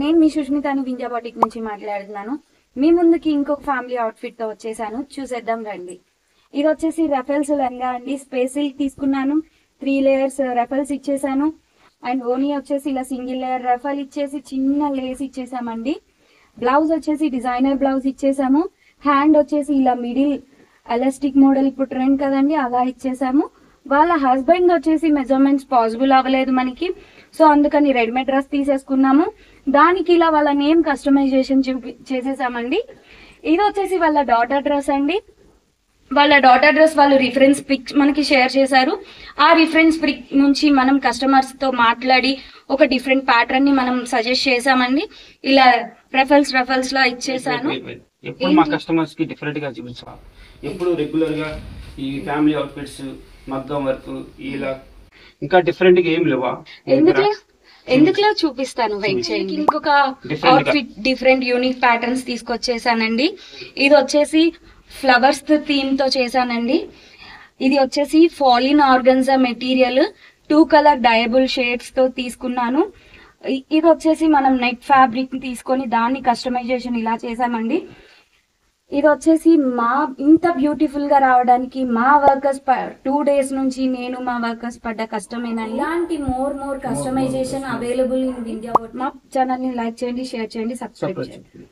నేను మీ సుష్మితాని వింజా బాటిక్ నుంచి మాట్లాడుతున్నాను. మీ ముందుకి ఇంకొక ఫ్యామిలీ అవుట్ఫిట్ తో వచ్చేసాను, చూసేద్దాం రండి. ఇది వచ్చేసి రఫెల్స్ లంగా అండి. స్పేసిల్ తీసుకున్నాను, 3 లేయర్స్ రఫెల్స్ ఇచ్చేసాను. అండ్ ఓనీ వచ్చేసి ఇలా సింగిల్ లేయర్ రఫెల్ ఇచ్చేసి చిన్న లేస్ ఇచ్చేసామండి. బ్లౌజ్ వచ్చేసి డిజైనర్ బ్లౌజ్ ఇచ్చేసాము. హ్యాండ్ వచ్చేసి ఇలా మిడిల్ ఎలాస్టిక్ మోడల్ ఇప్పుడు ట్రెండ్ కదండి, అలా ఇచ్చేసాము. వాళ్ళ హస్బెండ్ వచ్చేసి మెజర్మెంట్స్ పాసిబుల్ అవ్వలేదు మనకి, సో అందుకని రెడీమేడ్ డ్రెస్ తీసేసుకున్నాము. దానికి ఇలా వాళ్ళ నేమ్ కస్టమైజేషన్ చేసేసామండి. ఇది వచ్చేసి వాళ్ళ డాటర్ డ్రెస్ అండి. వాళ్ళ డాటర్ డ్రెస్ వాళ్ళు రిఫరెన్స్ పిక్ మనకి షేర్ చేశారు. ఆ రిఫరెన్స్ పిక్ నుంచి మనం కస్టమర్స్ తో మాట్లాడి ఒక డిఫరెంట్ ప్యాటర్న్ ని మనం సజెస్ట్ చేసామండి. ఇలా రఫల్స్ లా ఇచ్చేసాను. ఎప్పుడు మా కస్టమర్స్ కి డిఫరెంట్ గా చూపించాలి. ఎప్పుడు రెగ్యులర్ గా ఈ ఫ్యామిలీ అవుట్ఫిట్స్ మగ్గం వర్క్ ఇలా ఇంకా డిఫరెంట్ గా ఏం లేవా? ఎందుకులో చూపిస్తాను, వెయిట్ చేయండి. ఇంకొక అవుట్ఫిట్ డిఫరెంట్ యూనిక్ ప్యాటర్న్స్ తీసుకొచ్చేసానండి. ఇది వచ్చేసి ఫ్లవర్స్ థీమ్ తో చేశానండి. ఇది వచ్చేసి ఫాలిన్ organza material 2 colour dyeable shades తో తీసుకున్నాను. ఇది వచ్చేసి మనం నెట్ ఫ్యాబ్రిక్ తీసుకొని దాన్ని కస్టమైజేషన్ ఇలా చేసామండి. ఇది వచ్చేసి మా ఇంత బ్యూటిఫుల్ గా రావడానికి మా వర్కర్స్ 2 days నుంచి నేను మా వర్కర్స్ పడ్డ కష్టమేనా. ఇలాంటి more customization available in India. మా ఛానల్ ని లైక్ చేయండి, షేర్ చేయండి, సబ్స్క్రైబ్ చేయండి.